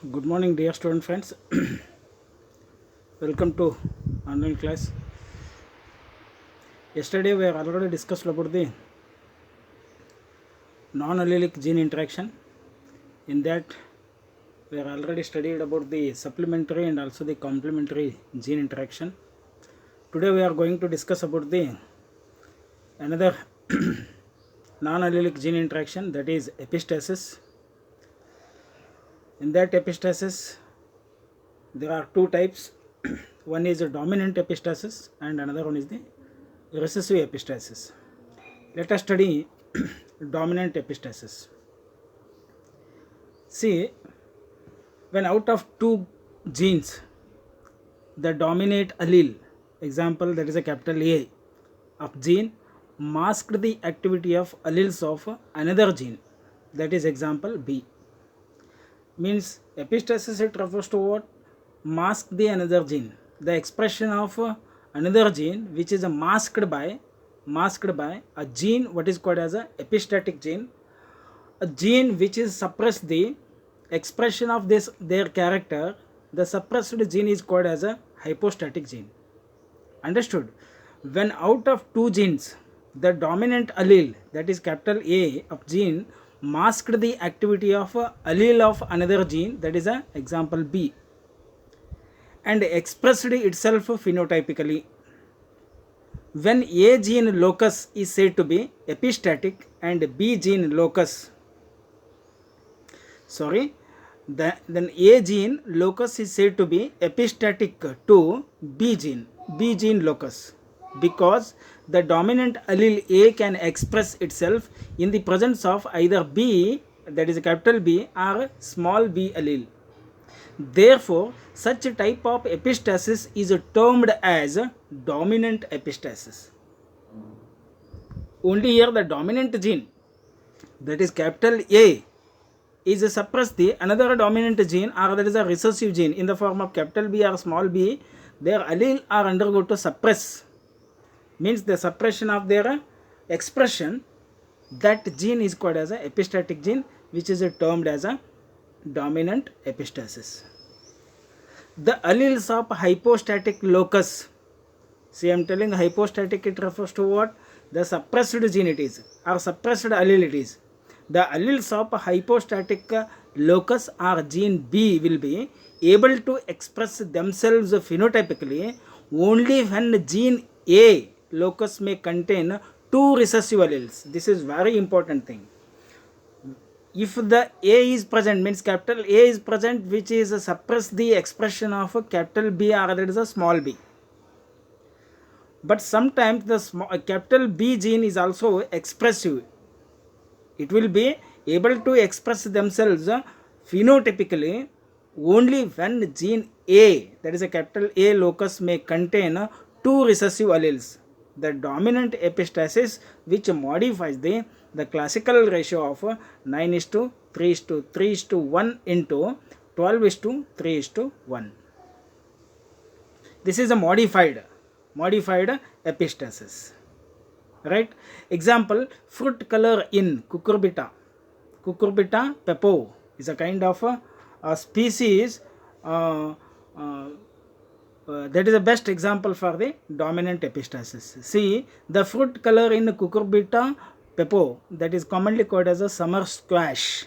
Good morning, dear student friends. Welcome to online class. Yesterday we have already discussed about the non-allelic gene interaction. In that we have already studied about the supplementary and also the complementary gene interaction. Today we are going to discuss about the another non-allelic gene interaction, that is epistasis. In that epistasis there are two types. One is a dominant epistasis and another one is the recessive epistasis. Let us study dominant epistasis. See, when out of two genes the dominate allele, example that is a capital A of gene, masked the activity of alleles of another gene, that is example B. Means epistasis, it refers to what? Mask the another gene, the expression of another gene which is masked by a gene what is called as a epistatic gene, a gene which is suppress the expression of this their character. The suppressed gene is called as a hypostatic gene. Understood? When out of two genes the dominant allele, that is capital A of gene, masked the activity of allele of another gene, that is a example B, and expressed itself phenotypically. When A gene locus is said to be epistatic and B gene locus, then A gene locus is said to be epistatic to B gene locus, because the dominant allele A can express itself in the presence of either B, that is a capital B, or small b allele. Therefore, such a type of epistasis is termed as dominant epistasis. Only here the dominant gene, that is capital A, is suppressed the another dominant gene, or that is a recessive gene in the form of capital B or small b. Their allele are undergo to suppress, means the suppression of their expression. That gene is called as a epistatic gene, which is termed as a dominant epistasis. The alleles of hypostatic locus, see I am telling hypostatic, it refers to what? The suppressed gene it is, or suppressed allele it is. The alleles of hypostatic locus or gene B will be able to express themselves phenotypically only when gene A locus may contain two recessive alleles. This is very important thing. If the A is present, means capital A is present, which is suppress the expression of a capital B, or that is a small b. But sometimes the capital B gene is also expressive. It will be able to express themselves phenotypically only when gene A, that is a capital A locus, may contain two recessive alleles. The dominant epistasis, which modifies the classical ratio of 9:3:3:1 into 12:3:1. This is a modified epistasis. Right? Example, fruit color in cucurbita pepo is a kind of a species that is the best example for the dominant epistasis. See, the fruit color in cucurbita pepo, that is commonly called as a summer squash,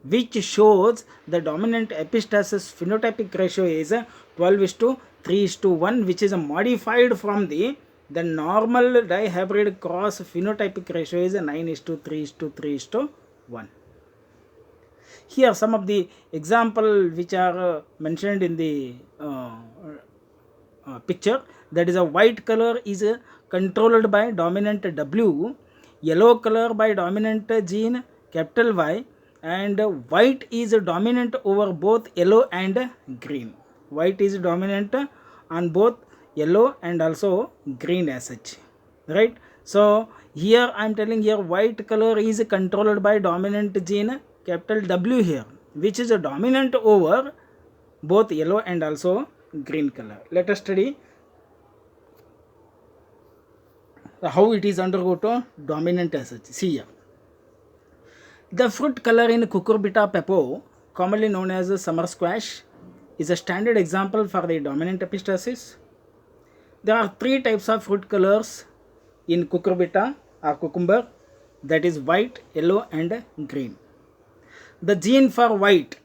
which shows the dominant epistasis phenotypic ratio is 12:3:1, which is modified from the normal dihybrid cross phenotypic ratio is 9:3:3:1. Here some of the example which are mentioned in the picture, that is a white color is controlled by dominant W, yellow color by dominant gene capital Y, and white is dominant over both yellow and green. White is dominant on both yellow and also green as such, right? So here I am telling here white color is controlled by dominant gene capital W here, which is a dominant over both yellow and also green color. Let us study how it is undergo to dominant as such. See here, the fruit color in cucurbita pepo commonly known as the summer squash, is a standard example for the dominant epistasis. There are three types of fruit colors in cucurbita or cucumber, that is white, yellow and green. The gene for white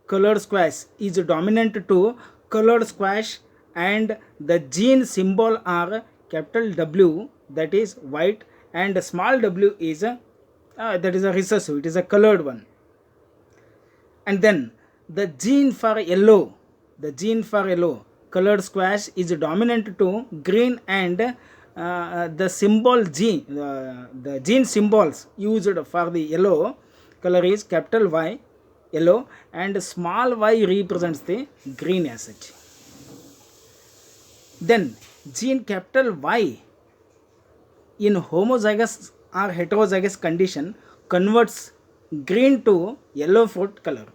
colored squash is dominant to colored squash, and the gene symbol are capital W, that is white, and small w is that is a recessive, it is a colored one. And then the gene for yellow, colored squash is dominant to green, and the symbol gene, the gene symbols used for the yellow color is capital Y, yellow, and small y represents the green as such. Then gene capital Y in homozygous or heterozygous condition converts green to yellow fruit color,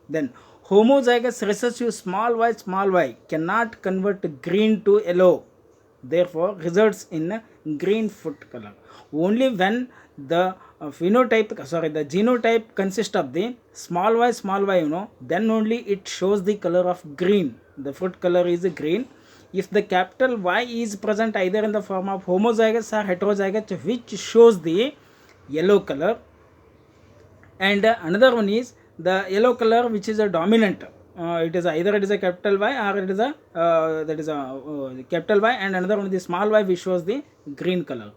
then homozygous recessive small y cannot convert green to yellow, therefore results in green fruit color. Only when the the genotype consists of the small y, then only it shows the color of green, the fruit color is green. If the capital Y is present either in the form of homozygous or heterozygous, which shows the yellow color. And another one is the yellow color which is a dominant, it is either it is a capital Y or it is a capital Y, and another one is the small y which shows the green color.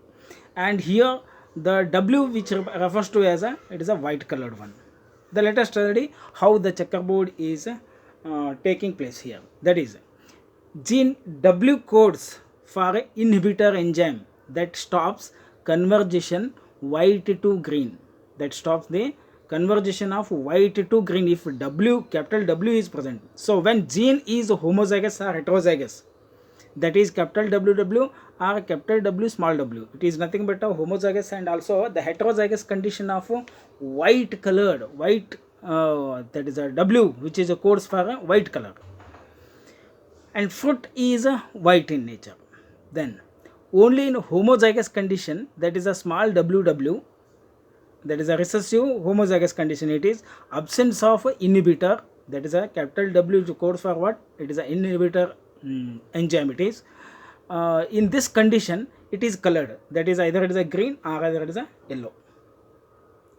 And here the W which refers to as it is a white colored one. Let us study how the checkerboard is taking place here. That is, gene W codes for inhibitor enzyme that stops conversion white to green, that stops the conversion of white to green if capital W is present. So when gene is homozygous or heterozygous, that is capital WW or capital W small w, it is nothing but a homozygous, and also the heterozygous condition of white colored, that is a W which is a codes for a white color, and fruit is white in nature. Then only in homozygous condition, that is a small WW, that is a recessive homozygous condition, it is absence of inhibitor, that is a capital W codes for what, it is an inhibitor enzyme. It is in this condition it is colored, that is either it is a green or either it is a yellow.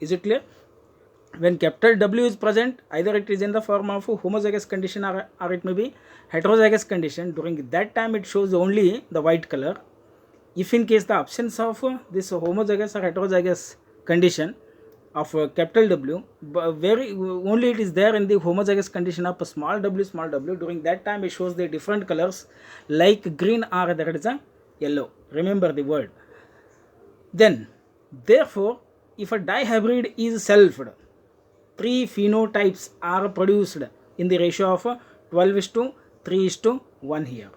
Is it clear? When capital W is present, either it is in the form of homozygous condition or it may be heterozygous condition, during that time it shows only the white color. If in case the absence of this homozygous or heterozygous condition of capital W, only it is there in the homozygous condition of small w, during that time it shows the different colors like green or that it is a yellow. Remember the word. Then therefore if a dihybrid is selfed, 3 phenotypes are produced in the ratio of 12:3:1 here,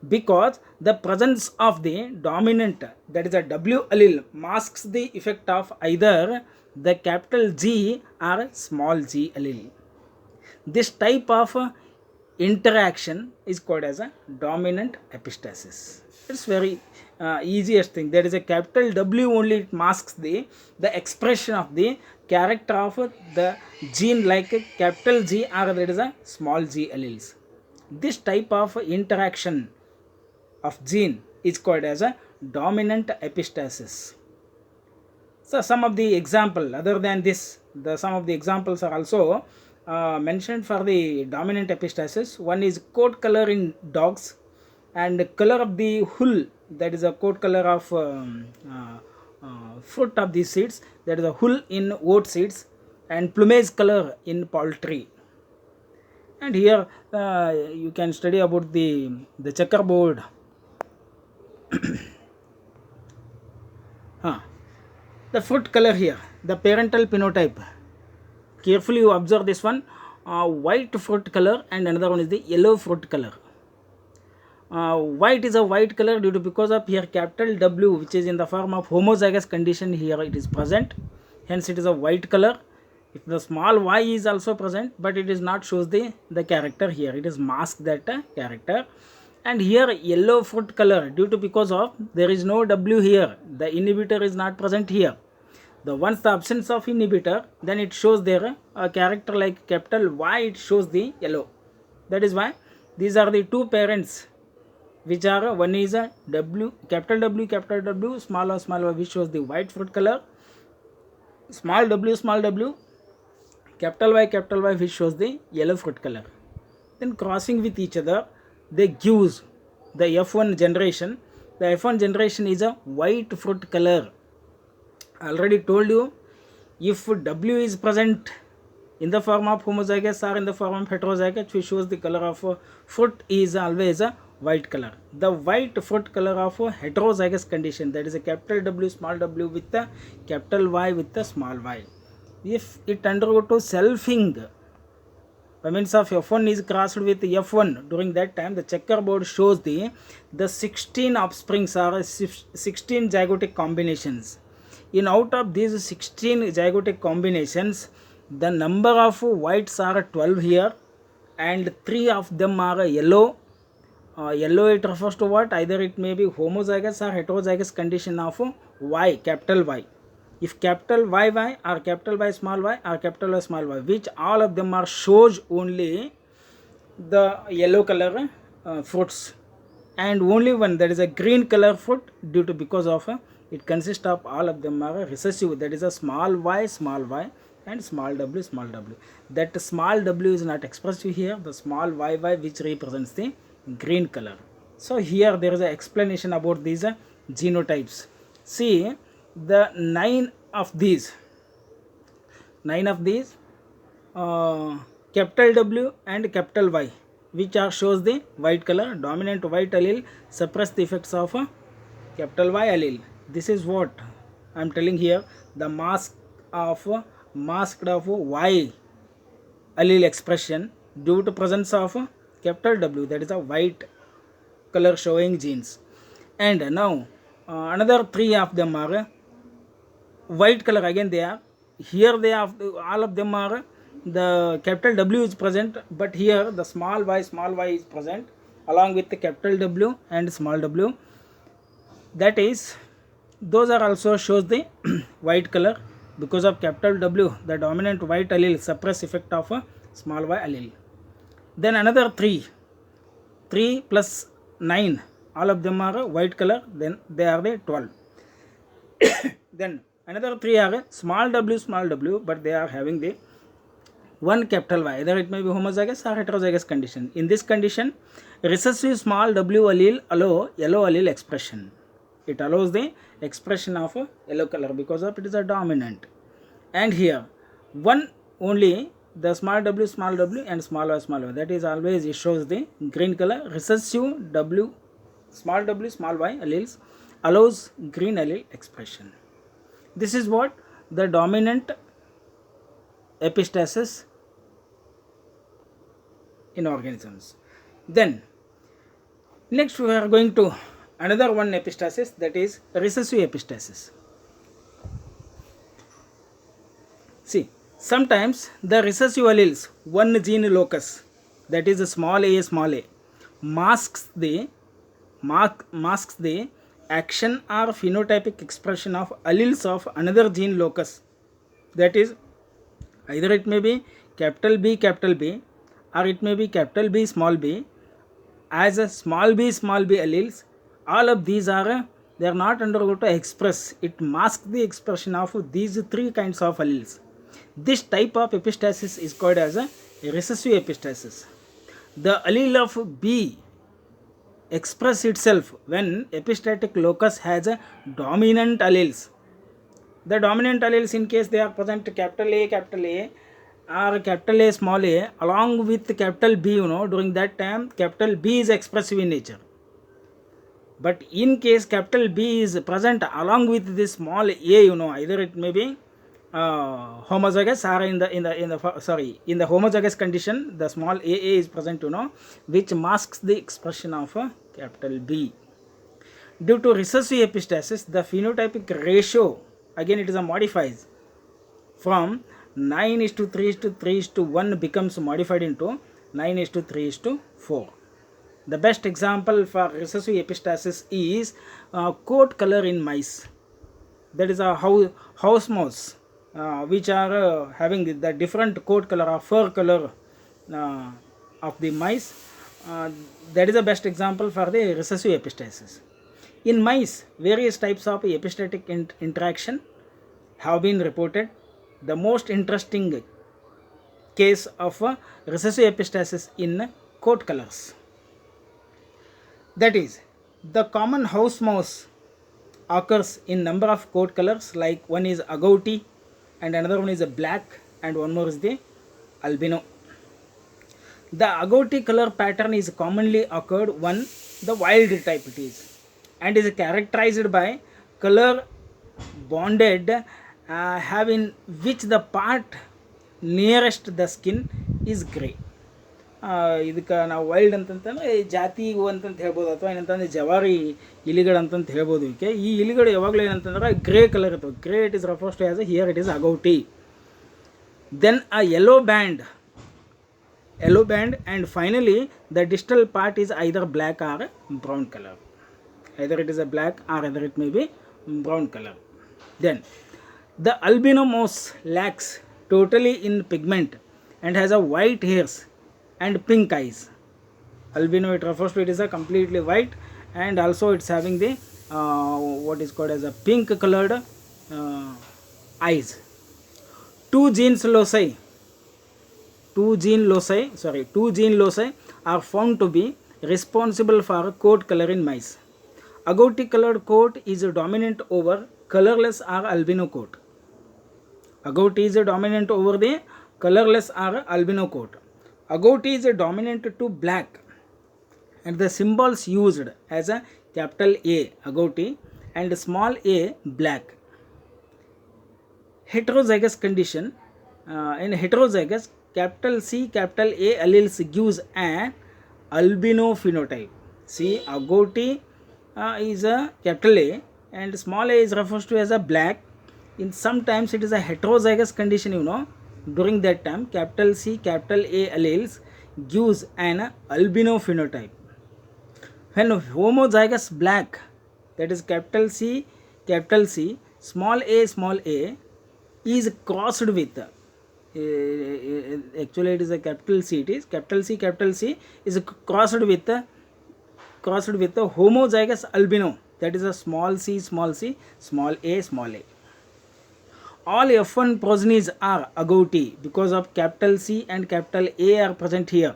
because the presence of the dominant, that is a W allele, masks the effect of either the capital G or small g allele. This type of interaction is called as a dominant epistasis. It's very easiest thing. There is a capital W only, it masks the expression of the character of the gene like a capital G or there is a small g alleles. This type of interaction of gene is called as a dominant epistasis. So some of the example other than this, some of the examples are also mentioned for the dominant epistasis. One is coat color in dogs, and color of the hull, that is a coat color of fruit of these seeds, that is a hull in oat seeds, and plumage color in poultry. And here you can study about the checkerboard. The fruit color here, the parental phenotype. Carefully you observe this one, white fruit color, and another one is the yellow fruit color. White is a white color due to because of here capital W which is in the form of homozygous condition, here it is present, hence it is a white color. If the small y is also present, but it is not shows the character here, it is masked that character. And here yellow fruit color due to because of there is no W here, the inhibitor is not present here, The once the absence of inhibitor, then it shows there a character like capital Y, it shows the yellow. That is why these are the two parents, which are one is a W, capital W, small y, which shows the white fruit color, small w, capital Y, which shows the yellow fruit color. Then crossing with each other, they gives the F1 generation. The F1 generation is a white fruit color. I already told you, if W is present in the form of homozygous or in the form of heterozygous, which shows the color of fruit is always a white color. The white fruit color of a heterozygous condition, that is a capital W, small w with the capital Y with the small y. If it undergo to selfing, by means of F1 is crossed with F1, during that time the checkerboard shows the 16 offsprings or 16 zygotic combinations. In out of these 16 zygotic combinations, the number of whites are 12 here, and 3 of them are yellow. Yellow, it refers to what? Either it may be homozygous or heterozygous condition of Y, capital Y. If capital YY or capital Y small y or capital Y small y, which all of them are shows only the yellow color fruits, and only one, that is a green color fruit, due to because of it consists of all of them are recessive, that is a small y and small w. That small w is not expressed here, the small yy which represents the green color. So here there is an explanation about these genotypes. See, the 9 of these capital W and capital Y, which are shows the white color, dominant white allele suppress the effects of capital Y allele. This is what I am telling here, the masked of Y allele expression due to presence of capital W, that is a white color showing genes. And now another 3 of them are white color, again they are here, they are all of them are the capital W is present, but here the small y is present along with the capital W and small w, that is those are also shows the white color because of capital W, the dominant white allele suppress effect of a small y allele. Then another 3 plus 9, all of them are white color, then they are the 12. Then another 3 are small w, but they are having the one capital Y, either it may be homozygous or heterozygous condition. In this condition, recessive small w allele allow yellow allele expression. It allows the expression of a yellow color because of it is a dominant. And here one only the small w and small y, that is always it shows the green color. Recessive w small y alleles allows green allele expression. This is what the dominant epistasis in organisms. Then next we are going to another one epistasis, that is recessive epistasis. See, sometimes the recessive alleles, one gene locus, that is small a, masks the action or phenotypic expression of alleles of another gene locus, that is either it may be capital B or it may be capital B small b. As a small b alleles, all of these are they are not undergo to express, it masks the expression of these 3 kinds of alleles. This type of epistasis is called as a recessive epistasis. The allele of B express itself when epistatic locus has a dominant alleles. The dominant alleles, in case they are present capital A or capital A small a along with capital B, during that time capital B is expressive in nature. But in case capital B is present along with this small a, either it may be homozygous or in the homozygous condition the small a is present, which masks the expression of capital B. Due to recessive epistasis, the phenotypic ratio again it is modifies from 9:3:3:1 becomes modified into 9:3:4. The best example for recessive epistasis is coat color in mice. that is a house mouse, which are having the different coat color or fur color uh, of the mice. uh, that is the best example for the recessive epistasis. In mice, various types of epistatic interaction have been reported. The most interesting case of recessive epistasis in coat colors. That is, the common house mouse occurs in number of coat colors, like one is agouti and another one is a black and one more is the albino. The agouti color pattern is commonly occurred one the wild type it is, and is characterized by color bonded, having which the part nearest the skin is gray. ಇದಕ್ಕೆ ನಾವು wild ಅಂತಂತಂದರೆ ಜಾತಿ ಇವು ಅಂತಂತ ಹೇಳ್ಬೋದು, ಅಥವಾ ಏನಂತಂದರೆ ಜವಾರಿ ಇಲಿಗಳು ಅಂತಂತ ಹೇಳ್ಬೋದು. ಇದಕ್ಕೆ ಈ ಇಲಿಗಳು ಯಾವಾಗಲೂ ಏನಂತಂದ್ರೆ ಗ್ರೇ ಕಲರ್ ಇರ್ತವೆ. Grey it is refers to as here it is agouti. Then a yellow band, and finally the distal part is either black or brown color. Either it is a black or either it may be brown color. Then the albino mouse lacks totally in pigment and has a white hairs and pink eyes. Albino, it refers to it is a completely white, and also it's having the what is called as a pink colored eyes. Two gene loci are found to be responsible for coat color in mice. Agouti colored coat is dominant over colorless or albino coat. Agouti is dominant over the colorless or albino coat. Agouti is dominant to black, and the symbols used as a capital A agouti and small a black. Heterozygous condition, in heterozygous, capital C capital A alleles gives an albino phenotype. See, agouti is a capital A and small a is refers to as a black. In sometimes it is a heterozygous condition, during that time capital C capital A alleles gives an albino phenotype. When homozygous black, that is capital C small a is crossed with actually it is a capital C, it is capital C is crossed with the homozygous albino, that is a small c small a. All F1 progenies are agouti because of capital C and capital A are present here.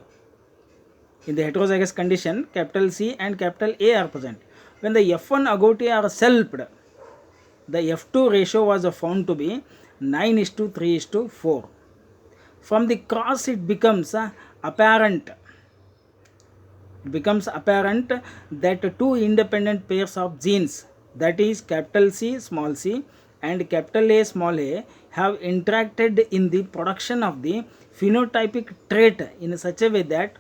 In the heterozygous condition, capital C and capital A are present. When the F1 agouti are selped, the F2 ratio was found to be 9:3:4. From the cross it becomes apparent that two independent pairs of genes, that is capital C small c and capital A small a, have interacted in the production of the phenotypic trait in such a way that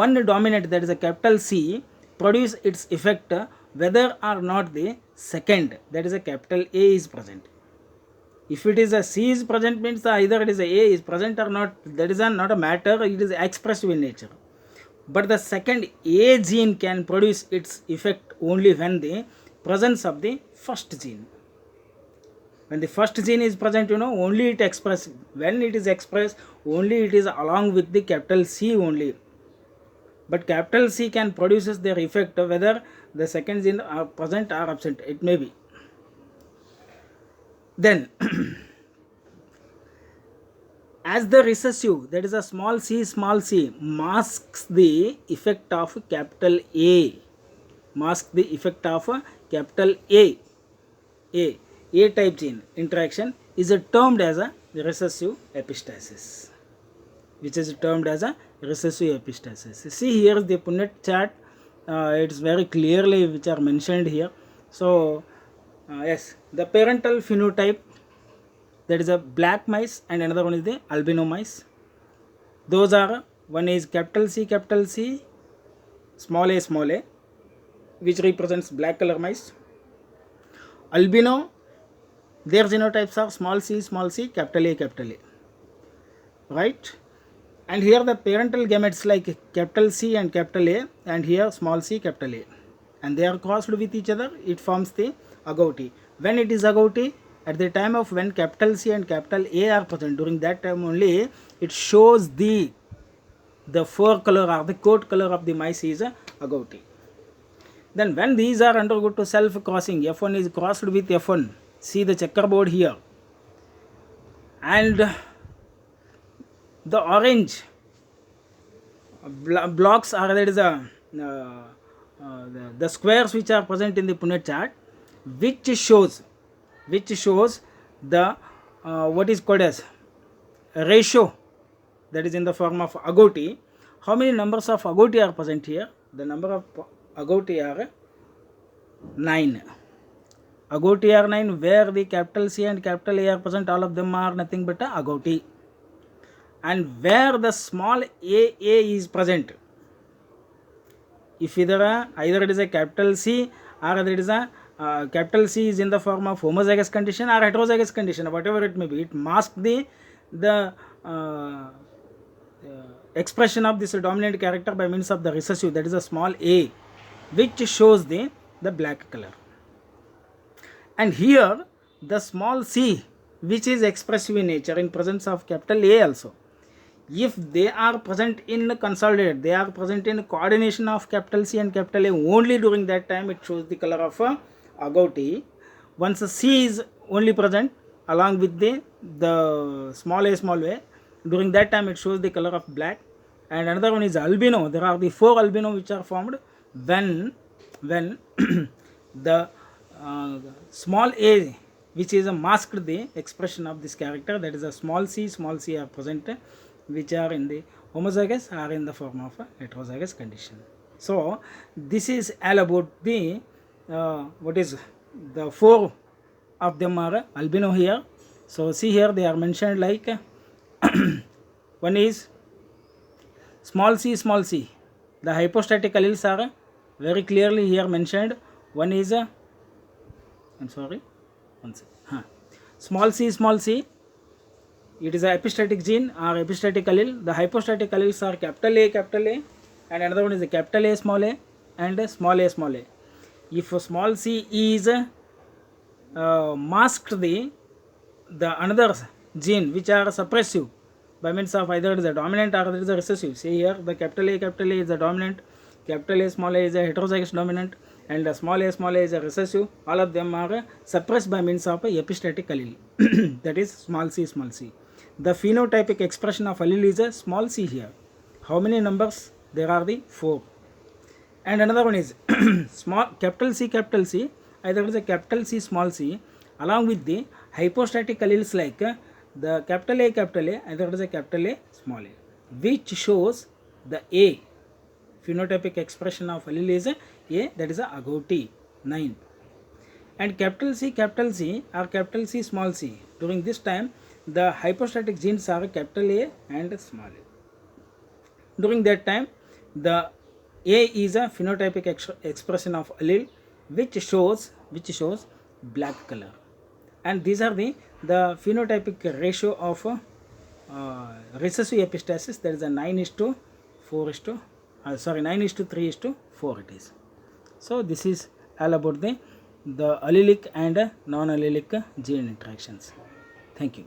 one dominant, that is a capital C, produce its effect whether or not the second, that is a capital A, is present. If it is a C is present, means either it is a A is present or not, that is not a matter, it is expressive in nature. But the second A gene can produce its effect only when the presence of the first gene. When the first gene is present, only it express. When it is expressed, only it is along with the capital C only. But capital C can produces their effect whether the second gene are present or absent, it may be. Then as the recessive, that is a small c masks the effect of capital A, A type gene interaction is termed as a recessive epistasis, See, here is the Punnett chart, it is very clearly which are mentioned here. So yes, the parental phenotype, that is a black mice and another one is the albino mice. Those are, one is capital C small a which represents black color mice. Albino, their genotypes are small c capital A, right? And here the parental gametes like capital C and capital A, and here small c capital A, and they are crossed with each other, it forms the agouti. When it is agouti, at the time of when capital C and capital A are present, during that time only it shows the fur color or the coat color of the mice is agouti. Then when these are undergo to self crossing, F1 is crossed with F1, see the checkerboard here, and the orange blocks are, that is the squares which are present in the Punnett chart, which shows the what is called as ratio, that is in the form of agouti. How many numbers of agouti are present here? The number of agouti are 9. Agouti are 9, where the capital C and capital A are present, all of them are nothing but agouti. And where the small a is present, if either it is a capital C or it is a capital C is in the form of homozygous condition or heterozygous condition, whatever it may be, it masks the expression of this dominant character by means of the recessive, that is a small a, which shows the black color. And here the small c, which is expressive in nature in presence of capital A also, if they are present in consolidated, they are present in coordination of capital C and capital A, only during that time it shows the color of agouti. Once C is only present along with the small a, during that time it shows the color of black. And another one is albino. There are the 4 albino which are formed when the small a, which is a masked the expression of this character, that is a small c are present, which are in the homozygous or in the form of a heterozygous condition. So this is all about the what is the 4 of them are albino here. So see here they are mentioned like one is small c. The hypostatic alleles are very clearly here mentioned. One is small c, it is a epistatic gene or epistatic allele. The hypostatic alleles are capital A, and another one is a capital A small a and small a. If small c is masked the another gene which are suppressive by means of either it is a dominant or it is a recessive. See here the capital A is a dominant, capital A small a is a heterozygous dominant, and the small a is a recessive. All of them are suppressed by means of a epistatic allele that is small c. The phenotypic expression of allele is a small c here. How many numbers? There are the 4. And another one is small capital C, either it is a capital C small c along with the hypostatic alleles like the capital A, either it is a capital A small a, which shows the A. Phenotypic expression of allele is a, that is a agouti 9. And capital C or capital C small c, during this time the hypostatic genes are capital A and small a. During that time the A is a phenotypic expression of allele which shows black color. And these are the phenotypic ratio of recessive epistasis, that is a 9:3:4 it is. So this is all about the allelic and non-allelic gene interactions. Thank you.